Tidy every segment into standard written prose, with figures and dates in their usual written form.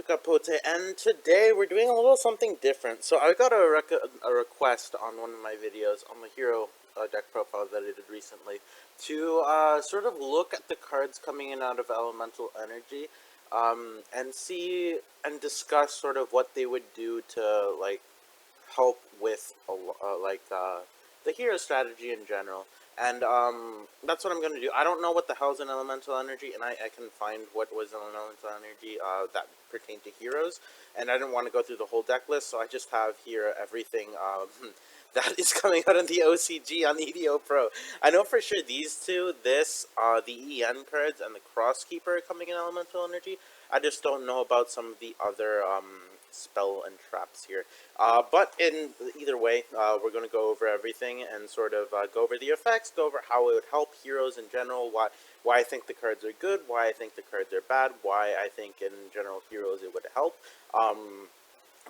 Capote, and today we're doing a little something different. So I got a request on one of my videos on the hero deck profile that I did recently to sort of look at the cards coming in out of elemental energy, and see and discuss sort of what they would do to help with the hero strategy in general. And that's what I'm going to do. I don't know what the hell's an elemental energy, and I can find what was an elemental energy that pertained to heroes. And I didn't want to go through the whole deck list, so I just have here everything that is coming out in the OCG on EDO Pro. I know for sure these two, the EN cards and the Crosskeeper are coming in elemental energy. I just don't know about some of the other spell and traps here. But in either way, we're going to go over everything and sort of go over the effects, go over how it would help heroes in general, why I think the cards are good, why I think the cards are bad, why I think in general heroes it would help.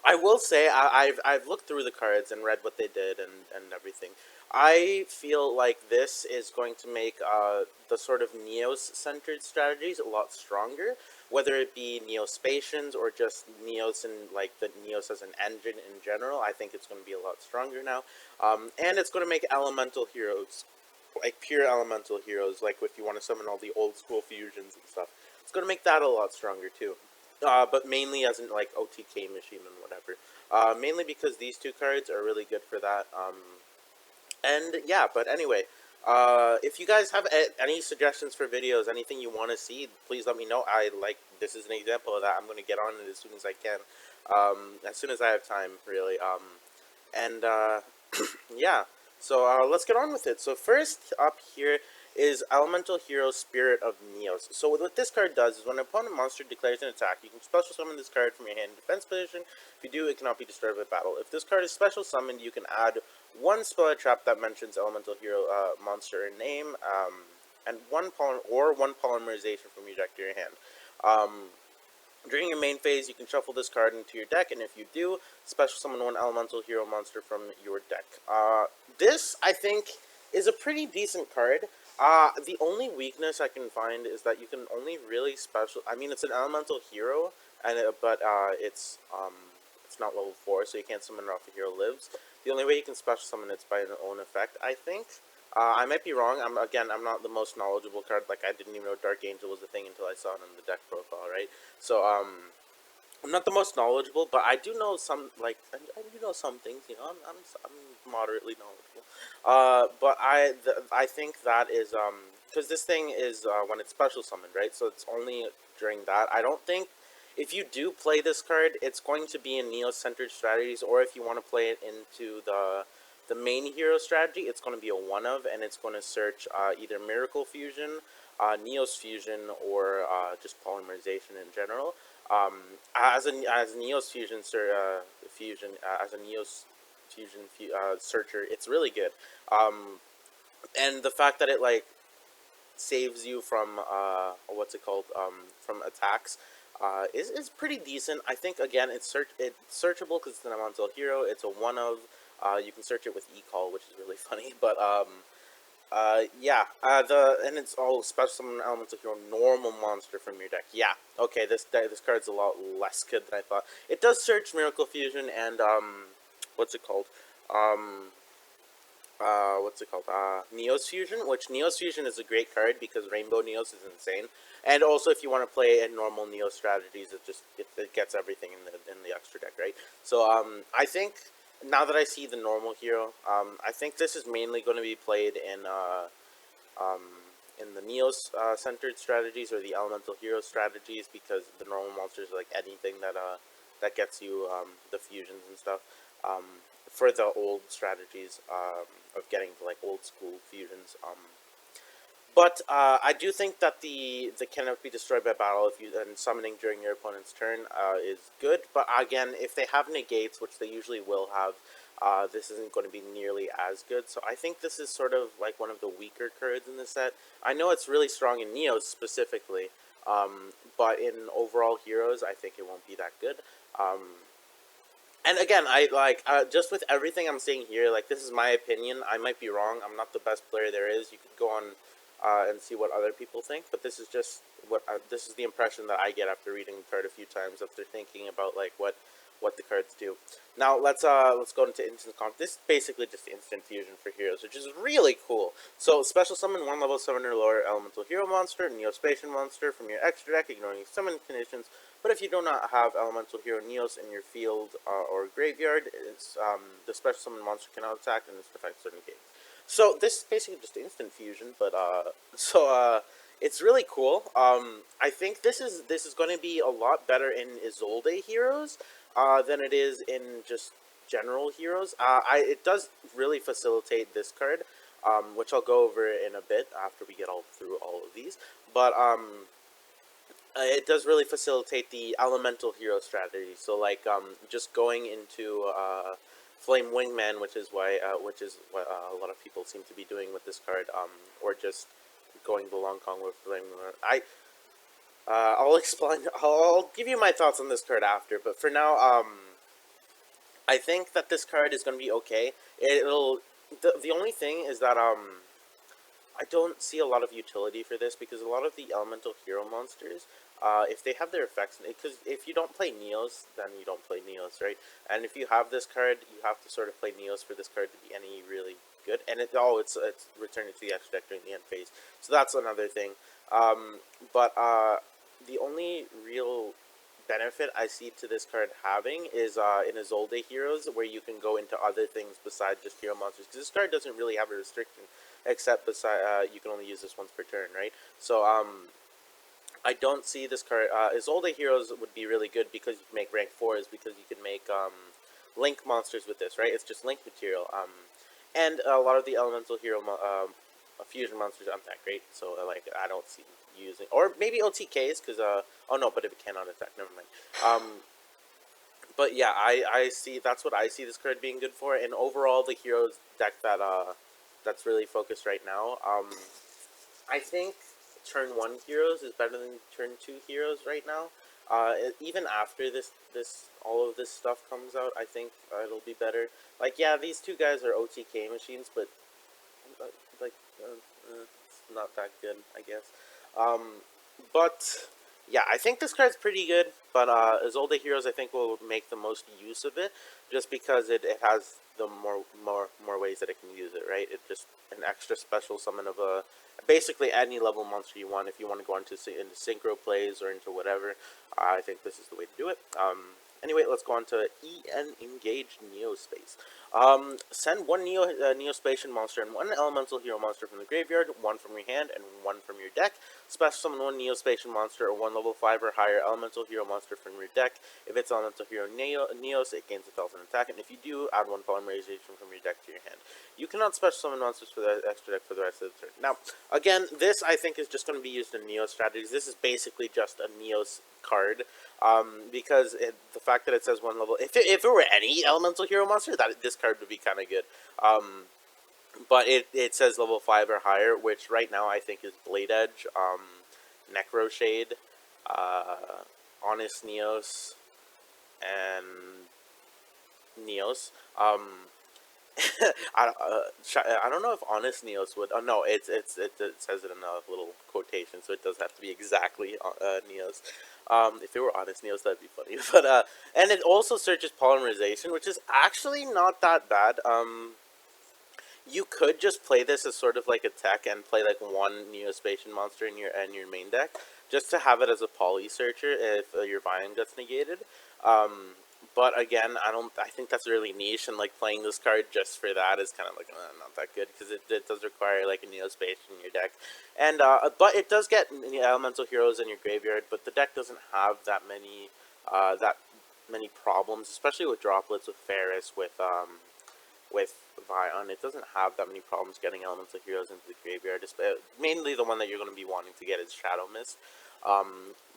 I will say I've looked through the cards and read what they did and everything. I feel like this is going to make the sort of Neos-centered strategies a lot stronger, whether it be Neospatians or just Neos and like the Neos as an engine in general. I think it's going to be a lot stronger now, and it's going to make elemental heroes, like pure elemental heroes, like if you want to summon all the old school fusions and stuff. It's going to make that a lot stronger too. But mainly as in like OTK machine and whatever. Mainly because these two cards are really good for that. And yeah, but anyway, if you guys have any suggestions for videos, anything you want to see, please let me know. This is an example of that. I'm going to get on it as soon as I can, as soon as I have time, really. And yeah, so let's get on with it. So first up here is Elemental Hero Spirit of Neos. So what this card does is when an opponent monster declares an attack, you can special summon this card from your hand in defense position. If you do, it cannot be destroyed by battle. If this card is special summoned, you can add one spell or trap that mentions Elemental Hero monster or name, and one polymerization from your deck to your hand. During your main phase, you can shuffle this card into your deck, and if you do, special summon one Elemental Hero monster from your deck. This, I think, is a pretty decent card. The only weakness I can find is that you can only really special. I mean, it's an elemental hero, but it's not level 4, so you can't summon it off a hero lives. The only way you can special summon it's by an own effect, I think. I might be wrong. I'm not the most knowledgeable card. Like I didn't even know Dark Angel was a thing until I saw it in the deck profile, right? So I'm not the most knowledgeable, but I do know some, like, I do know some things, you know, I'm moderately knowledgeable. But I think that is, because this thing is, when it's special summoned, right, so it's only during that. I don't think, if you do play this card, it's going to be in Neo-centered strategies, or if you want to play it into the main hero strategy, it's going to be a one-of, and it's going to search, either Miracle Fusion, Neos Fusion, or, just Polymerization in general. As a Neos Fusion as a Neos Fusion searcher, it's really good. And the fact that it like saves you from what's it called, from attacks, is pretty decent. I think again it's searchable because it's an elemental hero. It's a one of. You can search it with e-call, which is really funny, but yeah, and it's all special summon elemental hero normal monster from your deck. Yeah, okay, this card's a lot less good than I thought. It does search Miracle Fusion and what's it called? Neos Fusion, which Neos Fusion is a great card because Rainbow Neos is insane. And also, if you want to play in normal Neos strategies, it gets everything in the extra deck, right? So I think now that I see the normal hero, I think this is mainly going to be played in the Neos centered strategies or the elemental hero strategies, because the normal monsters are like anything that gets you the fusions and stuff. For the old strategies of getting like old school fusions. But I do think that the cannot be destroyed by battle if you and summoning during your opponent's turn is good. But again, if they have negates, which they usually will have, this isn't going to be nearly as good. So I think this is sort of like one of the weaker cards in the set. I know it's really strong in Neos specifically, but in overall heroes, I think it won't be that good. And again, I like just with everything I'm saying here, like this is my opinion. I might be wrong. I'm not the best player there is. You could go on and see what other people think. But this is just this is the impression that I get after reading the card a few times, after thinking about like what the cards do. Now let's go into instant comp. This is basically just instant fusion for heroes, which is really cool. So special summon one level 7 or lower elemental hero monster, Neospatian monster from your extra deck, ignoring summon conditions. But if you do not have elemental hero Neos in your field or graveyard, the special summon monster cannot attack and this affects certain games. So this is basically just instant fusion, but it's really cool. I think this is going to be a lot better in Isolde heroes than it is in just general heroes. It does really facilitate this card, which I'll go over in a bit after we get all through all of these. But it does really facilitate the elemental hero strategy. So like just going into Flame Wingman, which is what a lot of people seem to be doing with this card, or just going the long con with Flame Wingman. I'll explain. I'll give you my thoughts on this card after, but for now, I think that this card is going to be okay. The only thing is that I don't see a lot of utility for this because a lot of the elemental hero monsters, if they have their effects, because if you don't play Neos, then you don't play Neos, right? And if you have this card, you have to sort of play Neos for this card to be any really good. And it's returning to the extra deck during the end phase, so that's another thing. But the only real benefit I see to this card having is in Isolde heroes, where you can go into other things besides just hero monsters. Because this card doesn't really have a restriction, except you can only use this once per turn, right? So I don't see this card. Isolde heroes would be really good because you can make rank 4s, because you can make link monsters with this, right? It's just link material. And a lot of the elemental hero fusion monsters aren't that great, so like I don't see using, or maybe OTKs, because oh no, but if it cannot attack, never mind. But yeah, I see, that's what I see this card being good for. And overall, the heroes deck that's really focused right now, I think turn 1 heroes is better than turn 2 heroes right now. Even after all of this stuff comes out, I think it'll be better. Like, yeah, these two guys are OTK machines, but like it's not that good, I guess. But yeah, I think this card's pretty good. But Isolde heroes, I think, will make the most use of it, just because it has the more ways that it can use it. Right? It's just an extra special summon of basically any level monster you want. If you want to go into synchro plays or into whatever, I think this is the way to do it. Anyway, let's go on to EN Engage Neospace. Send one Neospatian monster and one elemental hero monster from the graveyard, one from your hand, and one from your deck. Special summon one Neospatian monster or one level 5 or higher elemental hero monster from your deck. If it's elemental hero Neos, it gains 1,000 attack, and if you do, add one polymerization from your deck to your hand. You cannot special summon monsters for the extra deck for the rest of the turn. Now, again, this I think is just going to be used in Neos strategies. This is basically just a Neos card. Because the fact that it says one level, if it were any elemental hero monster, this card would be kind of good. But it says level 5 or higher, which right now I think is Blade Edge, Necro Shade, Honest Neos, and Neos. I don't know if Honest Neos would. Oh no, it says it in a little quotation, so it does have to be exactly Neos. If it were Honest Neos, that'd be funny. But and it also searches polymerization, which is actually not that bad. You could just play this as sort of like a tech and play like one Neospatian monster in your main deck, just to have it as a poly searcher if your Vion gets negated. But again, I think that's really niche, and like playing this card just for that is kind of like not that good, because it does require like a Neospatian in your deck, and but it does get elemental heroes in your graveyard, but the deck doesn't have that many problems, especially with droplets, with Ferris, with Vion. It doesn't have that many problems getting elemental heroes into the graveyard. Mainly the one that you're going to be wanting to get is Shadow Mist.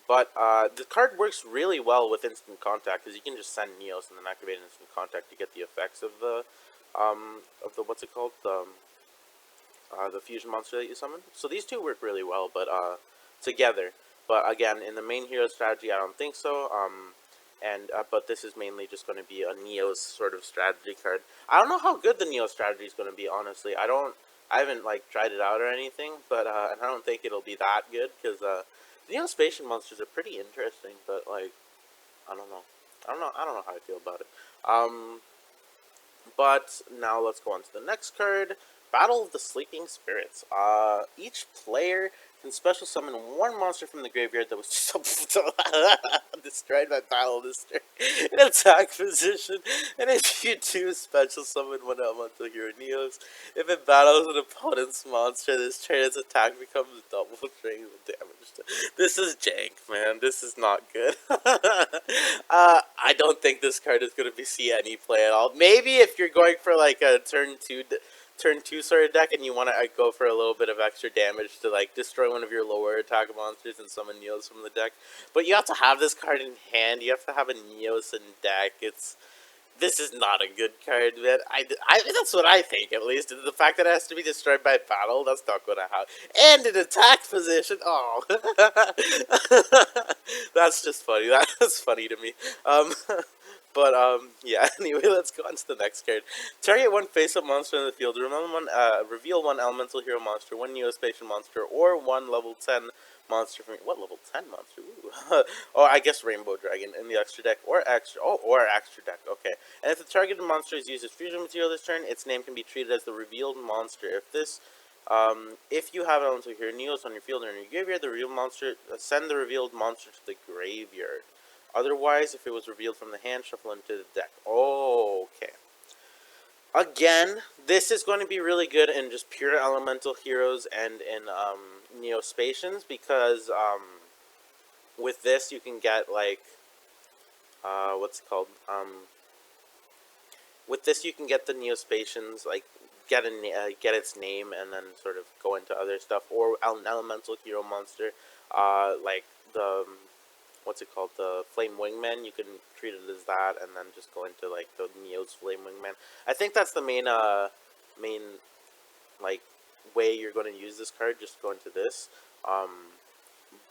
But the card works really well with instant contact, because you can just send Neos and then activate instant contact to get the effects of the what's it called, the fusion monster that you summon. So these two work really well, but together. But again, in the main hero strategy, I don't think so. But this is mainly just going to be a Neos sort of strategy card. I don't know how good the Neos strategy is going to be, honestly. I don't I haven't like tried it out or anything, but and I don't think it'll be that good because the Neospatian monsters are pretty interesting, but like I don't know, I don't know how I feel about it. Um, but now let's go on to the next card. Battle of the Sleeping Spirits. Each player can special summon one monster from the graveyard that was just destroyed by battle this turn in attack position. And if you do, special summon one elemental hero Neos. If it battles an opponent's monster this turn, its attack becomes double strength damage. This is jank, man. This is not good. I don't think this card is going to see any play at all. Maybe if you're going for like a turn two sort of deck and you want to go for a little bit of extra damage to like destroy one of your lower attack monsters and summon Neos from the deck. But you have to have this card in hand. You have to have a Neos in deck. This is not a good card, man. That's what I think, at least. The fact that it has to be destroyed by battle, that's not going to happen. And in attack position, oh. That's just funny. That's funny to me. Um, yeah, anyway, let's go on to the next card. Target one face-up monster in the field. Reveal one elemental hero monster, one Neospatial monster, or one level 10 monster from... What level 10 monster? Ooh. Oh, I guess Rainbow Dragon in the extra deck, or extra deck, okay. And if the targeted monster is used as fusion material this turn, its name can be treated as the revealed monster. If you have elemental hero Neos on your field or in your graveyard, the revealed monster, send the revealed monster to the graveyard. Otherwise, if it was revealed from the hand, shuffle into the deck. Oh, okay. Again, this is going to be really good in just pure elemental heroes and in Neospatians because with this you can get like what's it called? With this you can get the Neospatians like get its name and then sort of go into other stuff, or an elemental hero monster like the what's it called, the Flame Wingman. You can treat it as that and then just go into like the Neos Flame Wingman. I think that's the main like way you're going to use this card. Just go into this.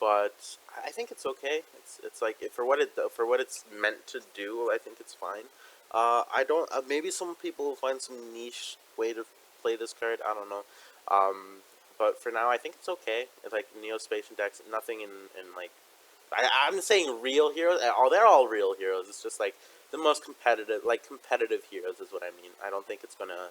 But I think it's okay. It's like for what it's meant to do. I think it's fine. I don't. Maybe some people will find some niche way to play this card. I don't know. But for now, I think it's okay. It's like Neospatian decks. Nothing in like. I'm saying real heroes. Oh, they're all real heroes. It's just like the most competitive heroes is what I mean. I don't think it's gonna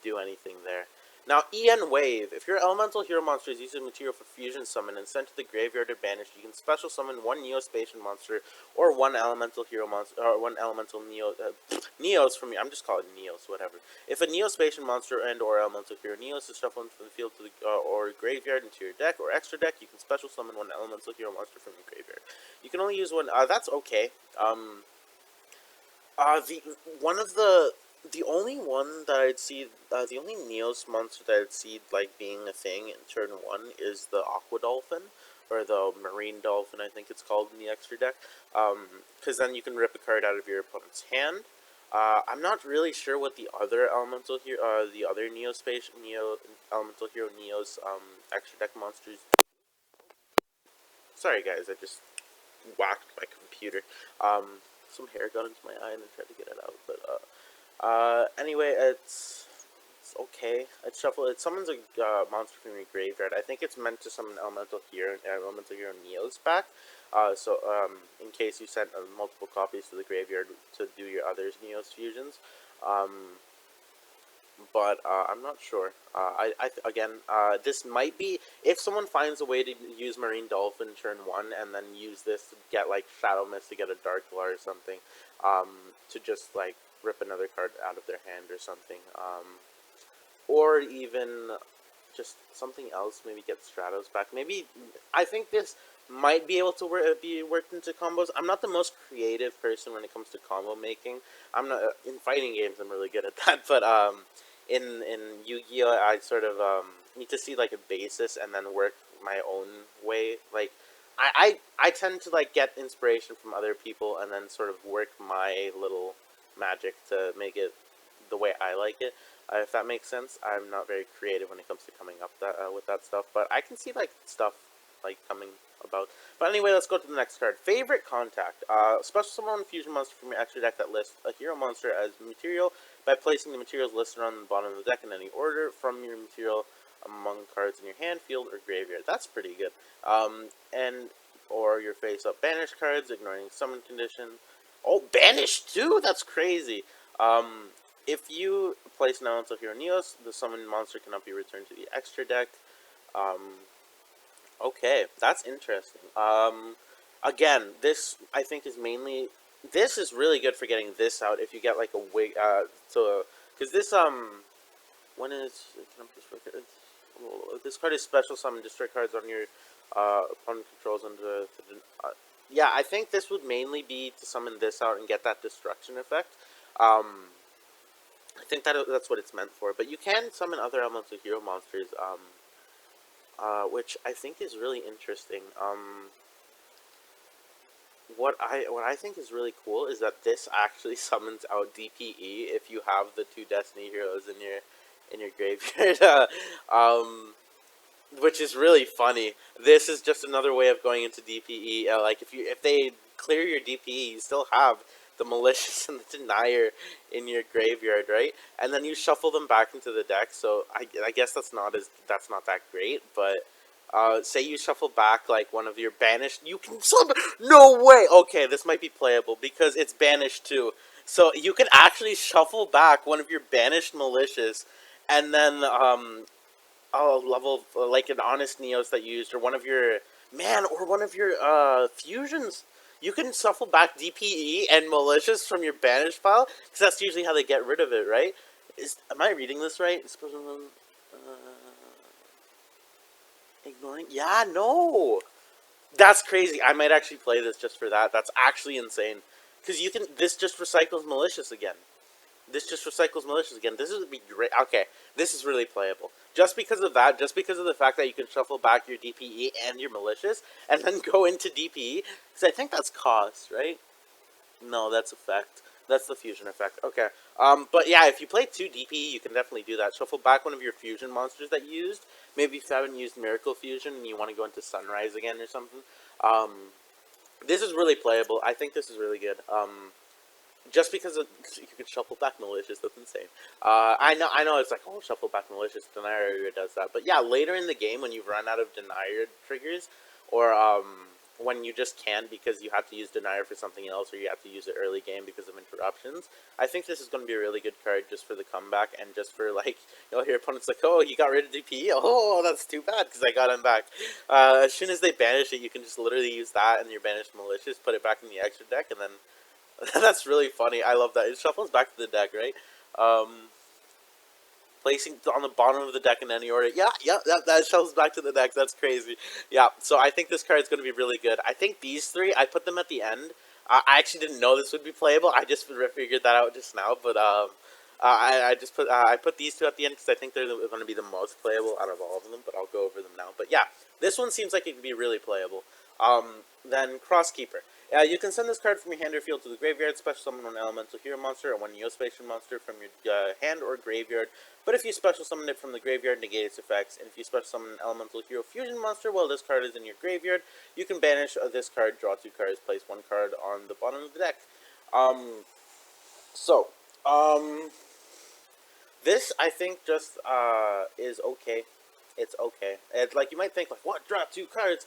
do anything there. Now, EN Wave. If your elemental hero monster is using material for fusion summon and sent to the graveyard or banished, you can special summon one Neospatian monster or one elemental hero monster or one elemental Neos from I'm just calling it Neos, whatever. If a Neospatian monster and or elemental hero Neos is shuffled from the field to the or graveyard into your deck or extra deck, you can special summon one elemental hero monster from your graveyard. You can only use one. That's okay. The one of the only one that I'd see, the only Neos monster that I'd see like being a thing in turn one is the Aqua Dolphin, or the Marine Dolphin, I think it's called in the extra deck. Because then you can rip a card out of your opponent's hand. I'm not really sure what the other elemental hero, the other elemental hero Neos extra deck monsters. Sorry guys, I just whacked my computer. Some hair got into my eye and I tried to get it out, but anyway, it's okay. It summons a monster from your graveyard. I think it's meant to summon elemental hero Neos back. In case you sent multiple copies to the graveyard to do your other Neos fusions. But I'm not sure. This might be if someone finds a way to use Marine Dolphin turn one and then use this to get like Shadow Mist to get a Dark Claw or something, to just like rip another card out of their hand or something, or even just something else. Maybe get Stratos back. Maybe I think this might be able to be worked into combos. I'm not the most creative person when it comes to combo making. I'm not in fighting games. I'm really good at that, but in Yu-Gi-Oh, I sort of need to see like a basis and then work my own way. Like I tend to like get inspiration from other people and then sort of work my little magic to make it the way I like it. If that makes sense. I'm not very creative when it comes to coming up with that stuff, but I can see like stuff like coming about. But anyway, let's go to the next card. Favorite Contact. Special summon fusion monster from your extra deck that lists a hero monster as material by placing the materials listed on the bottom of the deck in any order from your material among cards in your hand, field, or graveyard. That's pretty good. And or your face-up banish cards, ignoring summon condition. Oh, banish too? That's crazy. If you place an elemental hero Neos, the summoned monster cannot be returned to the extra deck. Okay, that's interesting. Again, this I think is mainly this is really good for getting this out if you get like a wig. So because this when is can this card is special summon destroy cards on your opponent controls under. Yeah, I think this would mainly be to summon this out and get that destruction effect. I think that's what it's meant for. But you can summon other elemental hero monsters. Which I think is really interesting. What I think is really cool is that this actually summons out DPE if you have the two Destiny heroes in your graveyard. Which is really funny. This is just another way of going into DPE. Like if they clear your DPE, you still have the malicious and the denier in your graveyard, right? And then you shuffle them back into the deck. So I guess that's not that great. But say you shuffle back like one of your banished, you can summon. No way. Okay, this might be playable because it's banished too. So you can actually shuffle back one of your banished malicious, and then level like an honest Neos that you used, or one of your fusions. You can shuffle back DPE and malicious from your banished pile because that's usually how they get rid of it, right? Am I reading this right? Ignoring? Yeah, no. That's crazy. I might actually play this just for that. That's actually insane because you can. This just recycles malicious again. This just recycles malicious again. This would be great. Okay, this is really playable. Just because of that, just because of the fact that you can shuffle back your DPE and your malicious, and then go into DPE, because I think that's cost, right? No, that's effect. That's the fusion effect. Okay. But yeah, if you play 2 DPE, you can definitely do that. Shuffle back one of your fusion monsters that you used. Maybe if you haven't used Miracle Fusion and you want to go into Sunrise again or something. This is really playable. I think this is really good. Just because you can shuffle back malicious, that's insane. I know. It's like, oh, shuffle back malicious. Denier does that, but yeah, later in the game when you've run out of denier triggers, or when you just can't because you have to use denier for something else, or you have to use it early game because of interruptions. I think this is going to be a really good card just for the comeback and just for like you'll hear opponents like, oh, he got rid of DP. Oh, that's too bad because I got him back. As soon as they banish it, you can just literally use that and your banished malicious, put it back in the extra deck, and then. That's really funny. I love that. It shuffles back to the deck, right? Placing on the bottom of the deck in any order. Yeah, that shuffles back to the deck. That's crazy. Yeah, so I think this card is going to be really good. I think these three, I put them at the end. I actually didn't know this would be playable. I just figured that out just now. But I put these two at the end because I think they're going to be the most playable out of all of them. But I'll go over them now. But yeah, this one seems like it could be really playable. Then Crosskeeper. You can send this card from your hand or field to the graveyard, special summon an elemental hero monster or one Neospatial monster from your hand or graveyard. But if you special summon it from the graveyard, negate its effects. And if you special summon an elemental hero fusion monster while this card is in your graveyard, you can banish this card, draw 2 cards, place 1 card on the bottom of the deck. So, this I think just is okay. It's okay. It's like you might think like, what? Draw 2 cards.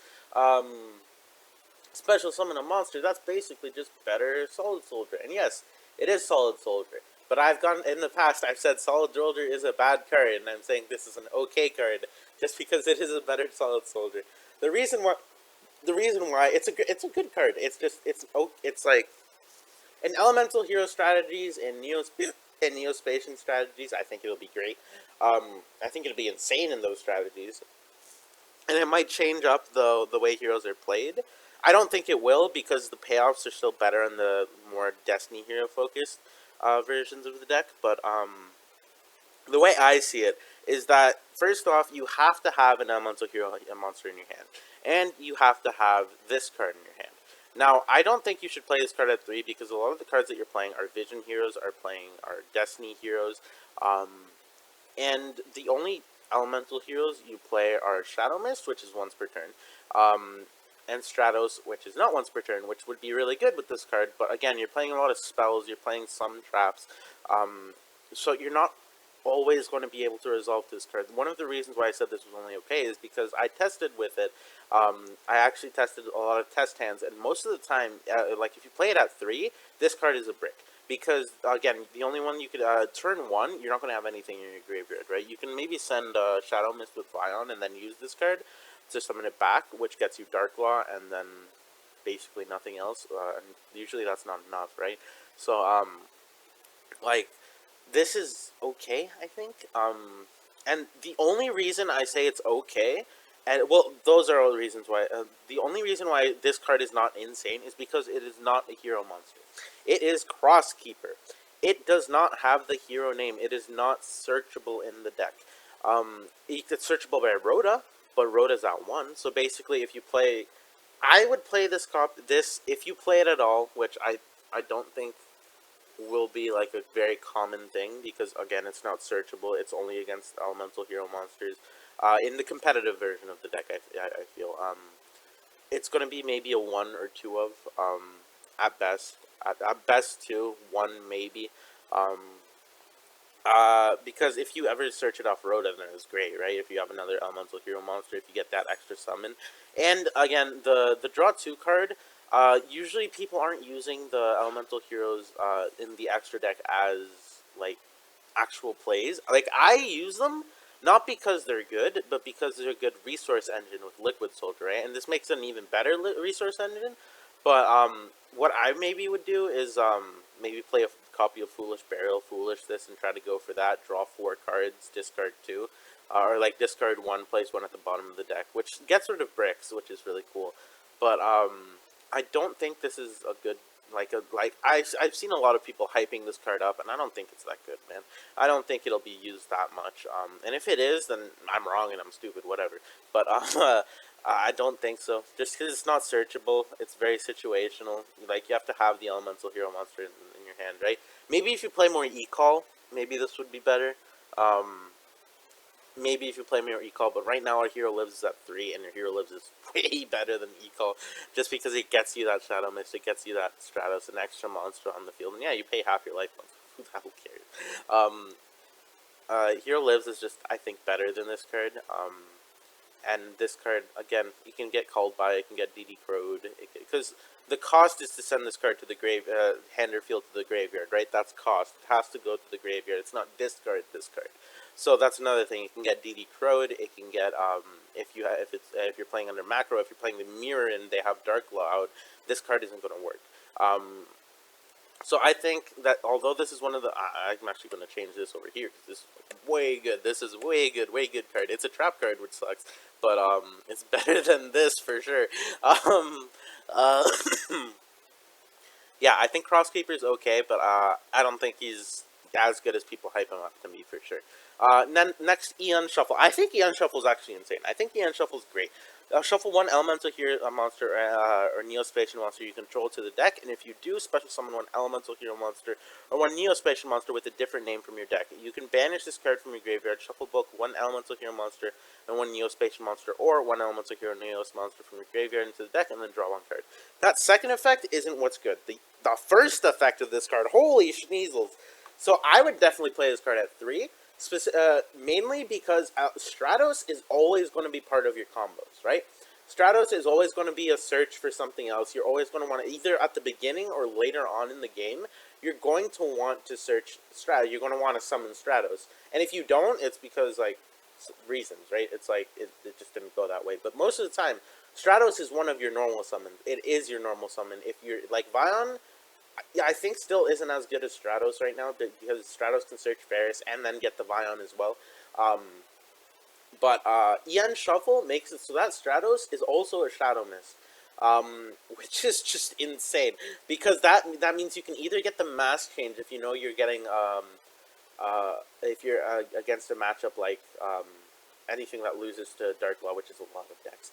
Special summon a monster, that's basically just better Solid Soldier. And yes, it is Solid Soldier. But I've gone, in the past, I've said Solid Soldier is a bad card, and I'm saying this is an okay card, just because it is a better Solid Soldier. The reason why, it's a good card. It's like, in Elemental Hero strategies, and Neospatian strategies, I think it'll be great. I think it'll be insane in those strategies. And it might change up the way heroes are played. I don't think it will because the payoffs are still better in the more Destiny hero focused versions of the deck. But the way I see it is that first off, you have to have an elemental hero monster in your hand, and you have to have this card in your hand. Now, I don't think you should play this card at 3 because a lot of the cards that you're playing are Vision heroes, are Destiny heroes, and the only elemental heroes you play are Shadow Mist, which is once per turn. and Stratos, which is not once per turn, which would be really good with this card. But again, you're playing a lot of spells, you're playing some traps, so you're not always going to be able to resolve this card. One of the reasons why I said this was only okay is because I tested with it. I actually tested a lot of test hands, and most of the time, like if you play it at 3, this card is a brick. Because, again, the only one you could, turn 1, you're not going to have anything in your graveyard, right? You can maybe send Shadow Mist with Vion and then use this card to summon it back, which gets you Dark Law, and then basically nothing else. And usually that's not enough, right? So, like, this is okay, I think. And the only reason I say it's okay, and well, those are all the reasons why. The only reason why this card is not insane is because it is not a hero monster. It is Crosskeeper. It does not have the hero name. It is not searchable in the deck. It's searchable by Rhoda, but Rhoda's at 1. So basically, if you play, I would play this if you play it at all, which I don't think will be like a very common thing, because again, it's not searchable. It's only against elemental hero monsters. In the competitive version of the deck, I feel it's going to be maybe a 1 or 2 of, at best. At best 2, 1 maybe. Because if you ever search it off Rhoda, then it's great, right? If you have another elemental hero monster, if you get that extra summon. And again, the draw 2 card, usually people aren't using the elemental heroes in the extra deck as, like, actual plays. Like, I use them, not because they're good, but because they're a good resource engine with Liquid Soldier, right? And this makes it an even better resource engine. But, what I maybe would do is, maybe play a copy of Foolish Burial, Foolish this, and try to go for that. Draw 4 cards, discard 2. Or, like, discard 1, place 1 at the bottom of the deck, which gets rid of bricks, which is really cool. But, I don't think this is a good, I've seen a lot of people hyping this card up, and I don't think it's that good, man. I don't think it'll be used that much. And if it is, then I'm wrong and I'm stupid, whatever. But, I don't think so. Just because it's not searchable, it's very situational. Like, you have to have the elemental hero monster in your hand, right? Maybe if you play more E-Call, maybe this would be better. Maybe if you play more E-Call, but right now our Hero Lives at 3, and your Hero Lives is way better than E-Call, just because it gets you that Shadow Mist, it gets you that Stratos, an extra monster on the field, and yeah, you pay half your life points. Who the hell cares? Hero Lives is just, I think, better than this card. And this card, again, you can get called by, it can get DD Crowed, because the cost is to send this card to the hand or field to the graveyard, right? That's cost. It has to go to the graveyard. It's not discard this card. So that's another thing. You can get DD Crowed. It can get if you're playing under macro, if you're playing the mirror and they have Dark Law out, this card isn't going to work. So I think that although this is one of the, I'm actually going to change this over here because this is way good. This is way good card. It's a trap card, which sucks, but it's better than this for sure. Uh, yeah, I think Crosskeeper is okay, but I don't think he's as good as people hype him up to be for sure. Next, Eon Shuffle. I think Eon Shuffle is actually insane. I think Eon Shuffle is great. Shuffle 1 elemental hero monster or Neospatial monster you control to the deck, and if you do, special summon 1 elemental hero monster or 1 Neospatial monster with a different name from your deck. You can banish this card from your graveyard, shuffle book 1 elemental hero monster and 1 Neospatial monster, or 1 elemental hero Neos monster from your graveyard into the deck, and then draw 1 card. That second effect isn't what's good. The first effect of this card, holy schneezels. So I would definitely play this card at 3. Mainly because Stratos is always going to be part of your combos, right? Stratos is always going to be a search for something else. You're always going to want to, either at the beginning or later on in the game, you're going to want to search Stratos. You're going to want to summon Stratos. And if you don't, it's because, like, reasons, right? It's like, it just didn't go that way. But most of the time, Stratos is one of your normal summons. It is your normal summon. If you're, like, Vion, yeah, I think still isn't as good as Stratos right now, because Stratos can search Ferris and then get the Vion as well. But Eon Shuffle makes it so that Stratos is also a Shadow Mist, which is just insane, because that means you can either get the mask change if you know you're getting if you're against a matchup like anything that loses to Dark Law, which is a lot of decks.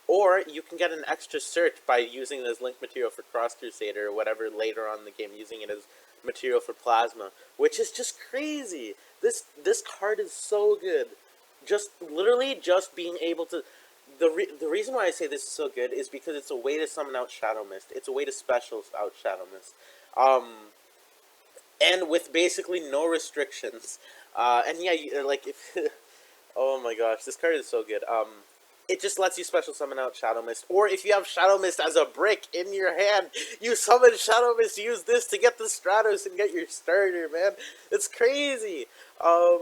Or you can get an extra search by using it as link material for Cross Crusader or whatever later on in the game, using it as material for Plasma, which is just crazy. This card is so good. Just literally just being able to, the reason why I say this is so good is because it's a way to summon out Shadow Mist. It's a way to special out Shadow Mist, and with basically no restrictions. And yeah, like if oh my gosh, this card is so good. It just lets you special summon out Shadow Mist, or if you have Shadow Mist as a brick in your hand, you summon Shadow Mist. Use this to get the Stratos and get your starter, man. It's crazy. Um,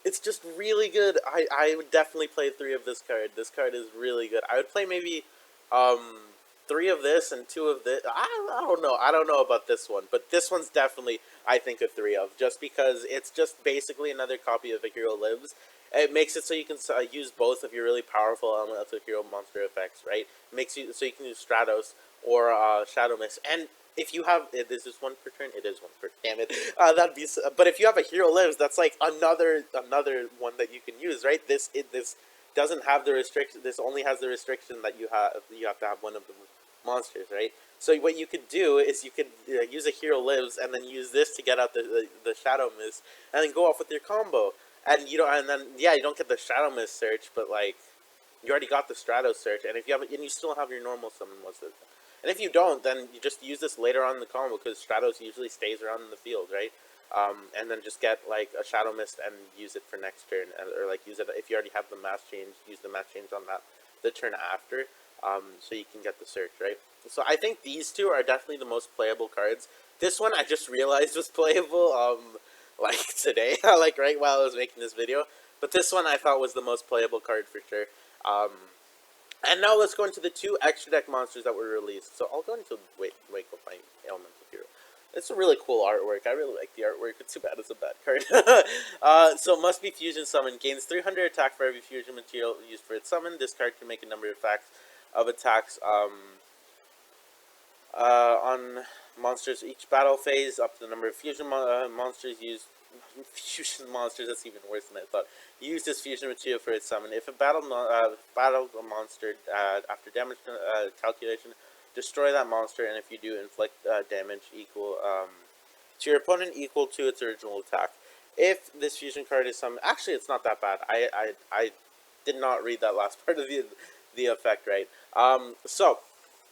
it's just really good. I would definitely play 3 of this card. This card is really good. I would play maybe um 3 of this and 2 of this. I don't know. I don't know about this one, but this one's definitely I think a 3 of, just because it's just basically another copy of A Hero Lives. It makes it so you can use both of your really powerful elemental hero monster effects, right? It makes you so you can use Stratos or Shadow Mist, and if you have, is this one per turn? It is one per. Damn it, that'd be. But if you have a Hero Lives, that's like another one that you can use, right? This doesn't have the restriction. This only has the restriction that you have to have one of the monsters, right? So what you could do is you could use a Hero Lives and then use this to get out the Shadow Mist, and then go off with your combo. And you don't, and then yeah, you don't get the Shadow Mist search, but like you already got the Stratos search, and if you have, and you still have your normal summon monster. And if you don't, then you just use this later on in the combo because Stratos usually stays around in the field, right? And then just get like a Shadow Mist and use it for next turn, or like use it if you already have the mass change. Use the mass change on that the turn after, so you can get the search, right? So I think these two are definitely the most playable cards. This one I just realized was playable. Like today, like right while I was making this video. But this one I thought was the most playable card for sure. Um, and now let's go into the 2 extra deck monsters that were released. So I'll go into wake up my elemental hero. It's a really cool artwork. I really like the artwork. It's too bad it's a bad card. So must be fusion summon. Gains 300 attack for every fusion material used for its summon. This card can make a number of attacks on monsters each battle phase, up to the number of fusion monsters used. Fusion monsters, that's even worse than I thought. Use this fusion material for its summon. If a battle a monster after damage calculation, destroy that monster, and if you do, inflict damage equal to your opponent equal to its original attack. If this fusion card is summoned, actually it's not that bad. I did not read that last part of the effect right. So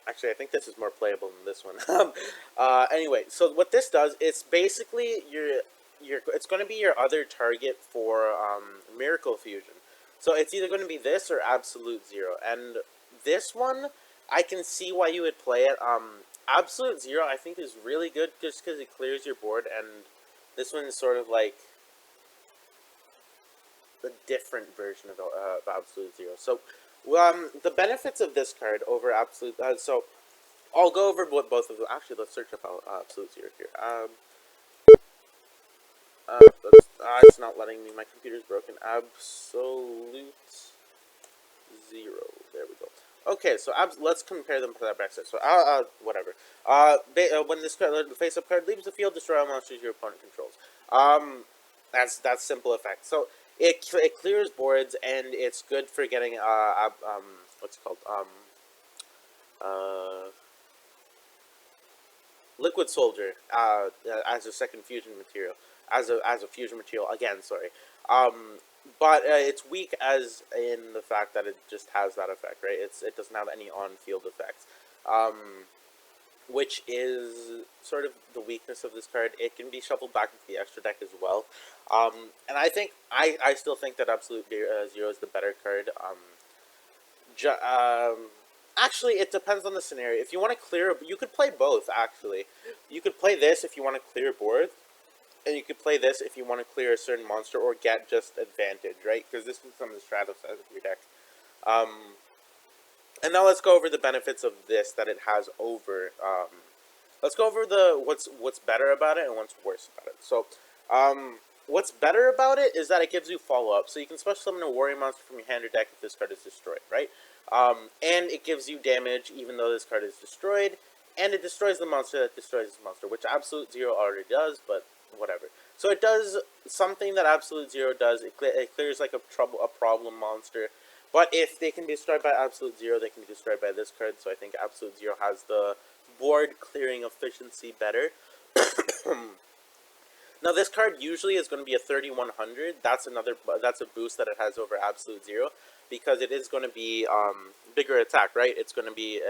actually, I think this is more playable than this one. Anyway, so what this does, it's basically it's going to be your other target for Miracle Fusion. So it's either going to be this or Absolute Zero. And this one, I can see why you would play it. Absolute Zero, I think, is really good just because it clears your board. And this one is sort of like a different version of Absolute Zero. So the benefits of this card over Absolute... so I'll go over what both of them... Actually, let's search up Absolute Zero here. It's not letting me. My computer's broken. Absolute Zero. There we go. Okay, so let's compare them to that backside. So, whatever. When this card, the face-up card leaves the field, destroy all monsters your opponent controls. That's simple effect. So it clears boards, and it's good for getting what's it called Liquid Soldier as a second fusion material, as a fusion material again. Sorry, but it's weak as in the fact that it just has that effect, right? It doesn't have any on-field effects, which is sort of the weakness of this card. It can be shuffled back into the extra deck as well, and I think I still think that Absolute Zero is the better card. Actually, it depends on the scenario. If you want to clear, you could play both, actually. You could play this if you want to clear board, and you could play this if you want to clear a certain monster or get just advantage, right? Because this is some of the Stratos side of your deck. And now let's go over the benefits of this that it has over... let's go over what's better about it and what's worse about it. So, what's better about it is that it gives you follow-up. So you can special summon a warrior monster from your hand or deck if this card is destroyed, right? And it gives you damage even though this card is destroyed, and it destroys the monster that destroys this monster, which Absolute Zero already does, but whatever. So it does something that Absolute Zero does. It clears like a problem monster, but if they can be destroyed by Absolute Zero, they can be destroyed by this card, so I think Absolute Zero has the board clearing efficiency better. Now this card usually is going to be a 3100. That's a boost that it has over Absolute Zero, because it is going to be bigger attack, right? It's going to be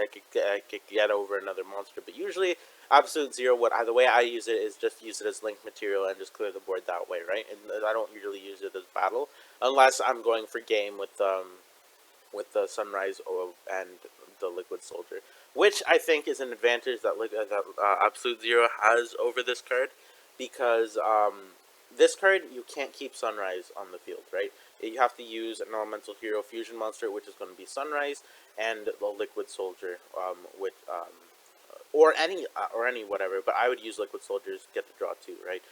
get over another monster, but usually Absolute Zero, the way I use it is just use it as link material and just clear the board that way, right? And I don't usually use it as battle unless I'm going for game with the Sunrise and the Liquid Soldier, which I think is an advantage that Absolute Zero has over this card, because this card you can't keep Sunrise on the field, right? You have to use an Elemental Hero Fusion monster, which is going to be Sunrise, and the Liquid Soldier, or any whatever. But I would use Liquid Soldiers, get the draw too, right?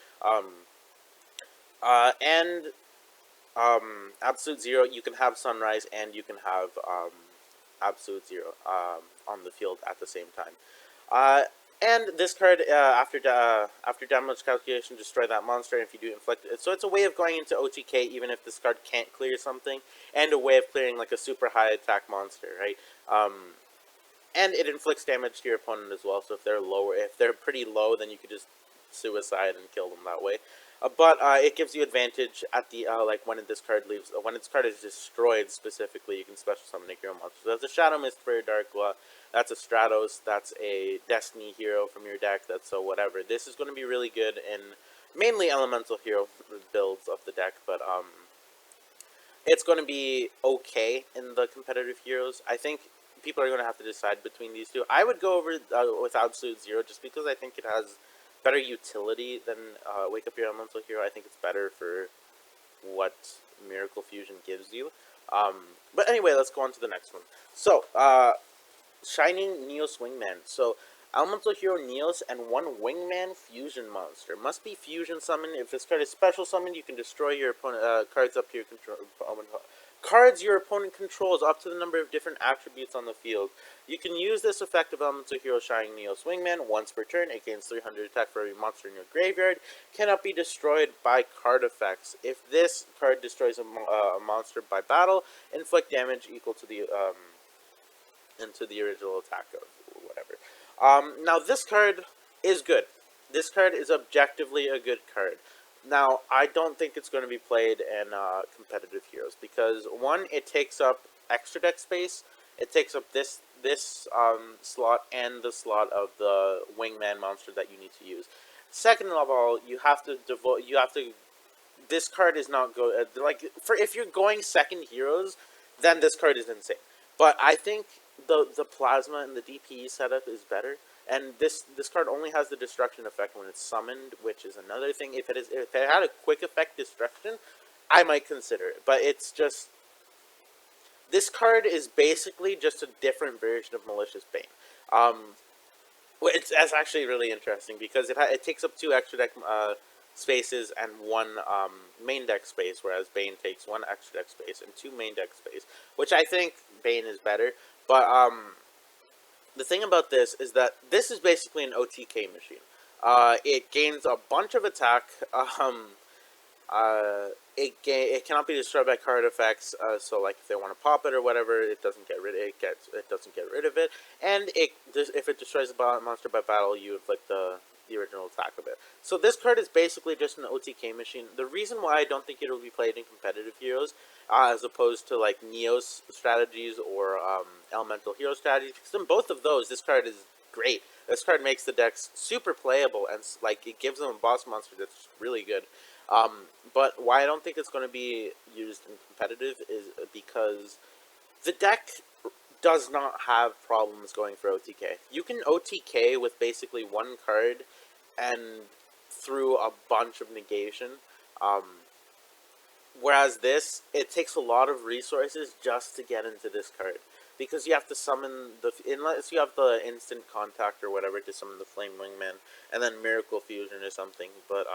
And Absolute Zero, you can have Sunrise and you can have Absolute Zero on the field at the same time. And this card, after damage calculation, destroy that monster. And if you do inflict it, so it's a way of going into OTK even if this card can't clear something, and a way of clearing like a super high attack monster, right? And it inflicts damage to your opponent as well. So if they're pretty low, then you could just suicide and kill them that way. But it gives you advantage at the when this card leaves. When its card is destroyed specifically, you can special summon a hero monster. So that's a Shadow Mist for your Darkwa. That's a Stratos. That's a Destiny hero from your deck. That's a whatever. This is going to be really good in mainly Elemental hero builds of the deck, but it's going to be okay in the competitive heroes. I think people are going to have to decide between these two. I would go over with Absolute Zero just because I think it has better utility than Wake Up Your Elemental Hero. I think it's better for what Miracle Fusion gives you. But anyway, let's go on to the next one. So, Shining Neos Wingman. So, Elemental Hero Neos and one Wingman Fusion monster. Must be Fusion summoned. If this card is special summoned, you can destroy your opponent cards up to your control. Cards your opponent controls up to the number of different attributes on the field. You can use this effect of Elemental Hero Shining Neos Wingman once per turn. It gains 300 attack for every monster in your graveyard. Cannot be destroyed by card effects. If this card destroys a monster by battle, inflict damage equal to the into the original attack of whatever. Now this card is good. This card is objectively a good card. Now, I don't think it's going to be played in competitive heroes because, one, it takes up extra deck space. It takes up this slot and the slot of the Wingman monster that you need to use. Second of all, you have to devote. This card is not go for if you're going second heroes, then this card is insane. But I think the plasma and the DPE setup is better. And this card only has the destruction effect when it's summoned, which is another thing. If it had a quick effect destruction, I might consider it. But it's just, this card is basically just a different version of Malicious Bane. That's actually really interesting because it takes up 2 extra deck spaces and 1 main deck space, whereas Bane takes 1 extra deck space and 2 main deck space, which I think Bane is better. But the thing about this is that this is basically an OTK machine. It gains a bunch of attack. It cannot be destroyed by card effects. So like if they want to pop it or whatever, it doesn't get rid of it. And if it destroys a monster by battle, you inflict the original attack of it. So this card is basically just an OTK machine. The reason why I don't think it will be played in competitive heroes, as opposed to like Neos strategies or Elemental Hero strategies, because in both of those, this card is great. This card makes the decks super playable, and like it gives them a boss monster that's really good. But why I don't think it's going to be used in competitive is because the deck does not have problems going for OTK. You can OTK with basically 1 card and through a bunch of negation. Whereas this, it takes a lot of resources just to get into this card. Because you have to summon unless you have the instant contact or whatever to summon the Flame Wingman, and then Miracle Fusion or something. But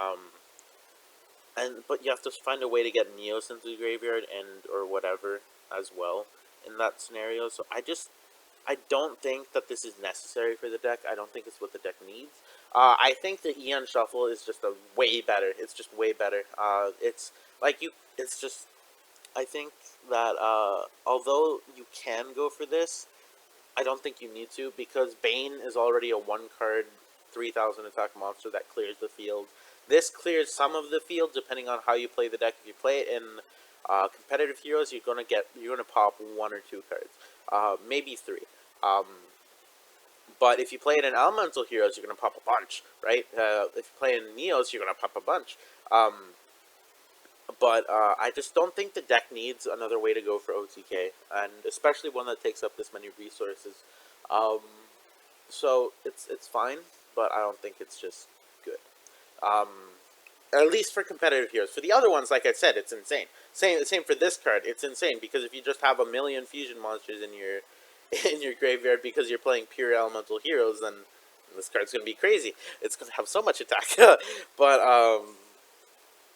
you have to find a way to get Neos into the graveyard or whatever as well in that scenario. So I don't think that this is necessary for the deck. I don't think it's what the deck needs. I think the Eon Shuffle is just way better. It's just way better. I think that although you can go for this, I don't think you need to, because Bane is already a 1 card 3000 attack monster that clears the field. This clears some of the field depending on how you play the deck. If you play it in competitive heroes, you're gonna pop one or two cards, maybe three. But if you play it in elemental heroes, you're gonna pop a bunch, right? If you play in Neos, you're gonna pop a bunch. But I just don't think the deck needs another way to go for OTK, and especially one that takes up this many resources. Um, so it's fine, but I don't think it's just good. Um, at least for competitive heroes. For the other ones, like I said, it's insane. Same for this card. It's insane because if you just have a million fusion monsters in your in your graveyard because you're playing pure elemental heroes, then this card's gonna be crazy. It's gonna have so much attack. But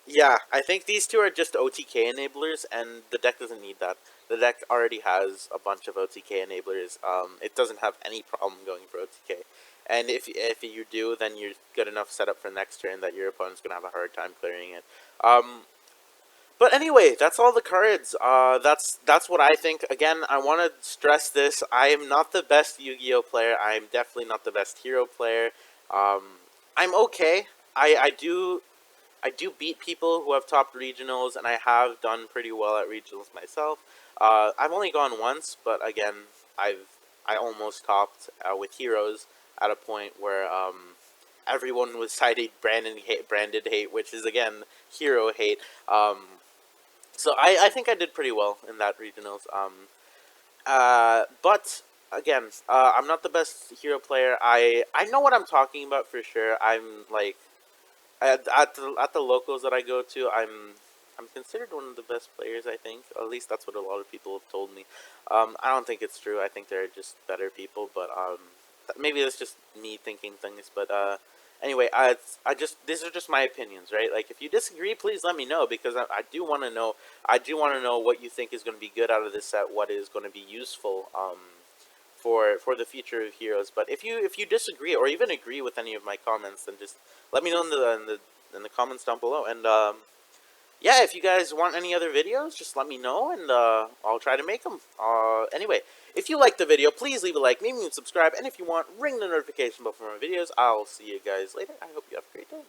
yeah, I think these two are just OTK enablers, and the deck doesn't need that. The deck already has a bunch of OTK enablers. It doesn't have any problem going for OTK. And if you do, then you're good enough set up for next turn that your opponent's going to have a hard time clearing it. But anyway, that's all the cards. That's what I think. Again, I want to stress this. I am not the best Yu-Gi-Oh player. I am definitely not the best hero player. I'm okay. I do beat people who have topped regionals, and I have done pretty well at regionals myself. I've only gone once, but again, I almost topped with heroes at a point where everyone was citing branded hate, which is again hero hate. So I think I did pretty well in that regionals. But again, I'm not the best hero player. I know what I'm talking about for sure. I'm like at the locals that I go to, I'm considered one of the best players. I think at least that's what a lot of people have told me. I don't think it's true. I think they're just better people, but maybe it's just me thinking things. But anyway, I just these are just my opinions, right? Like if you disagree, please let me know because I do want to know. I do want to know what you think is going to be good out of this set. What is going to be useful. For the future of heroes. But if you disagree or even agree with any of my comments, then just let me know in the comments down below. And yeah, if you guys want any other videos, just let me know, and I'll try to make them. Anyway, if you liked the video, please leave a like, maybe even subscribe, and if you want, ring the notification bell for more videos. I'll see you guys later. I hope you have a great day.